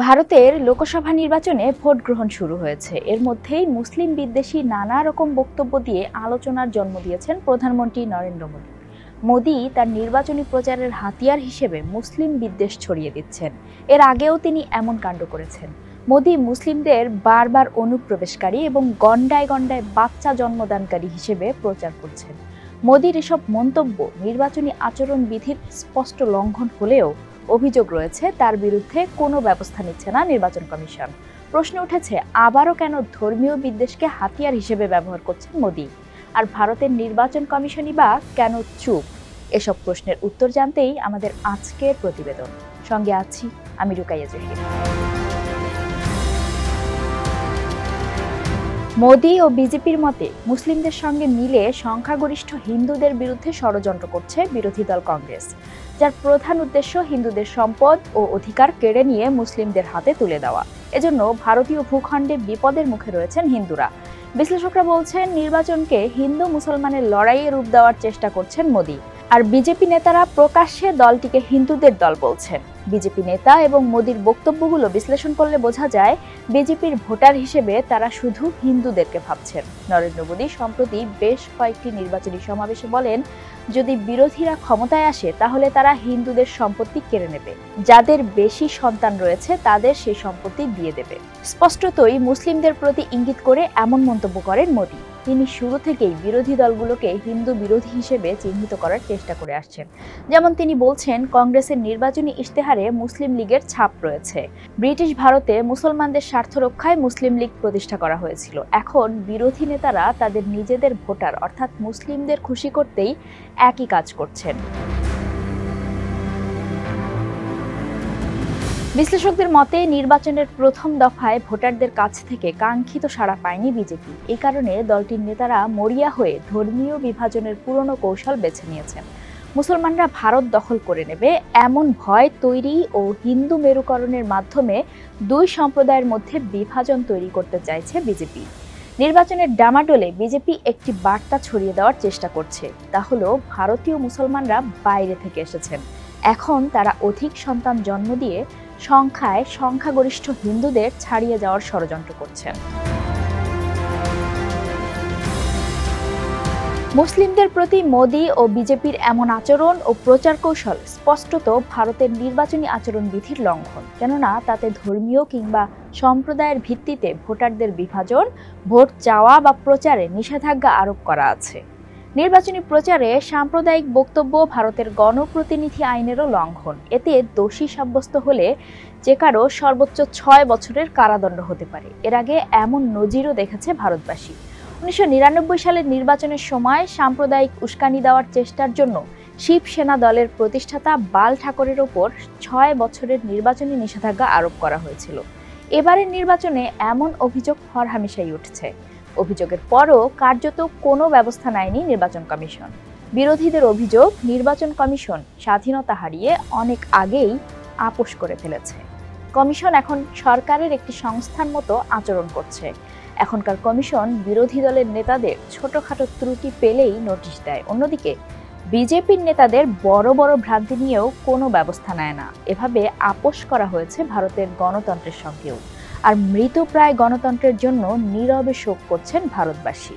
ভারতের লোকসভা নির্বাচনে ভোট গ্রহণ শুরু হয়েছে। এর মধ্যেই মুসলিম বিদ্বেষী নানা রকম বক্তব্য দিয়ে আলোচনার জন্ম দিয়েছেন প্রধানমন্ত্রী নরেন্দ্র মোদী। মোদী তার নির্বাচনী প্রচারের হাতিয়ার হিসেবে মুসলিম বিদ্বেষ ছড়িয়ে দিচ্ছেন। এর আগেও তিনি এমন কাণ্ড করেছেন। মোদী মুসলিমদের বারবার অনুপ্রবেশকারী এবং গণ্ডায় গণ্ডায় বাচ্চা জন্মদানকারী হিসেবে প্রচার করছেন। মোদীর এসব মন্তব্য নির্বাচনী আচরণ বিধির স্পষ্ট লঙ্ঘন হলেও অভিযোগ রয়েছে তার বিরুদ্ধে কোনো ব্যবস্থা নিচ্ছে না নির্বাচন কমিশন। প্রশ্ন উঠেছে, আবারও কেন ধর্মীয় বিদ্বেষকে হাতিয়ার হিসেবে ব্যবহার করছেন মোদী? আর ভারতের নির্বাচন কমিশনই বা কেন চুপ? এসব প্রশ্নের উত্তর জানতেই আমাদের আজকের প্রতিবেদন। সঙ্গে আছি আমি রুকাইয়া জহির। মোদী ও বিজেপির মতে মুসলিমদের সঙ্গে মিলে সংখ্যাগরিষ্ঠ হিন্দুদের বিরুদ্ধে ষড়যন্ত্র করছে বিরোধী দল কংগ্রেস, যার প্রধান উদ্দেশ্য হিন্দুদের সম্পদ ও অধিকার কেড়ে নিয়ে মুসলিমদের হাতে তুলে দেওয়া। এজন্য ভারতীয় ভূখণ্ডে বিপদের মুখে রয়েছেন হিন্দুরা। বিশ্লেষকরা বলছেন, নির্বাচনকে হিন্দু মুসলমানের লড়াইয়ে রূপ দেওয়ার চেষ্টা করছেন মোদী। আর বিজেপি নেতারা প্রকাশ্যে দলটিকে হিন্দুদের দল বলছেন। বিজেপি নেতা এবং মোদীর বক্তব্যগুলো বিশ্লেষণ করলে বোঝা যায়, বিজেপির ভোটার হিসেবে তারা শুধু হিন্দুদেরকে ভাবছেন। নরেন্দ্র মোদী সম্প্রতি বেশ কয়েকটি নির্বাচনী সমাবেশে বলেন, যদি বিরোধীরা ক্ষমতায় আসে তাহলে তারা হিন্দুদের সম্পত্তি কেড়ে নেবে, যাদের বেশি সন্তান রয়েছে তাদের সেই সম্পত্তি দিয়ে দেবে। স্পষ্টতই মুসলিমদের প্রতি ইঙ্গিত করে এমন মন্তব্য করেন মোদী। তিনি শুরু থেকেই বিরোধী দলগুলোকে হিন্দু বিরোধী হিসেবে চিহ্নিত করার চেষ্টা করে আসছেন। যেমন তিনি বলছেন, কংগ্রেসের নির্বাচনী ইশতেহারে মুসলিম লীগের ছাপ রয়েছে। ব্রিটিশ ভারতে মুসলমানদের স্বার্থ রক্ষায় মুসলিম লীগ প্রতিষ্ঠা করা হয়েছিল। এখন বিরোধী নেতারা তাদের নিজেদের ভোটার অর্থাৎ মুসলিমদের খুশি করতেই একই কাজ করছেন। বিশ্লেষকদের মতে, নির্বাচনের প্রথম দফায় ভোটারদের কাছ থেকে কাঙ্ক্ষিত সাড়া পায়নি বিজেপি। এই কারণে দলটির নেতারা মরিয়া হয়ে ধর্মীয় বিভাজনের পুরনো কৌশল বেছে নিয়েছেন। মুসলমানরা ভারত দখল করে নেবে এমন ভয় তৈরি ও হিন্দু মেরুকরণের মাধ্যমে দুই সম্প্রদায়ের মধ্যে বিভাজন তৈরি করতে চাইছে বিজেপি। নির্বাচনের ডামাডোলে বিজেপি একটি বার্তা ছড়িয়ে দেওয়ার চেষ্টা করছে, তা হলো ভারতীয় মুসলমানরা বাইরে থেকে এসেছেন। এখন তারা অধিক সন্তান জন্ম দিয়ে সংখ্যায় সংখ্যাগরিষ্ঠ হিন্দুদের ছাড়িয়ে যাওয়ার ষড়যন্ত্র করছেন। মুসলিমদের প্রতি মোদী ও বিজেপির এমন আচরণ ও প্রচার কৌশল স্পষ্টত ভারতের নির্বাচনী আচরণ বিধির লঙ্ঘন। কেননা তাতে ধর্মীয় কিংবা সম্প্রদায়ের ভিত্তিতে ভোটারদের বিভাজন, ভোট চাওয়া বা প্রচারে নিষেধাজ্ঞা আরোপ করা আছে। নির্বাচনী প্রচারে সাম্প্রদায়িক বক্তব্য ভারতের গণপ্রতিনিধি আইনেরও লঙ্ঘন। এতে দোষী সাব্যস্ত হলে যে কারো সর্বোচ্চ 6 বছরের কারাদণ্ড হতে পারে। এর আগে এমন নজিরও দেখেছে ভারতবাসী। 1999 সালের নির্বাচনের সময় সাম্প্রদায়িক উস্কানি দেওয়ার চেষ্টার জন্য শিবসেনা দলের প্রতিষ্ঠাতা বাল ঠাকরের ওপর 6 বছরের নির্বাচনী নিষেধাজ্ঞা আরোপ করা হয়েছিল। এবারের নির্বাচনে এমন অভিযোগ হরহামেশাই উঠছে। অভিযোগের পরও কার্যত কোনো ব্যবস্থা নেয়নি নির্বাচন কমিশন। বিরোধীদের অভিযোগ, নির্বাচন কমিশন স্বাধীনতা হারিয়ে অনেক আগেই আপোষ করে ফেলেছে। কমিশন এখন সরকারের একটি সংস্থার মতো আচরণ করছে। এখনকার কমিশন বিরোধী দলের নেতাদের ছোটখাটো ত্রুটি পেলেই নোটিশ দেয়। অন্যদিকে বিজেপির নেতাদের বড় বড় ভ্রান্তি নিয়েও কোনো ব্যবস্থা নেয় না। এভাবে আপোষ করা হয়েছে ভারতের গণতন্ত্রের সঙ্গেও। আর মৃতপ্রায় গণতন্ত্রের জন্য নীরবে শোক করছেন ভারতবাসী।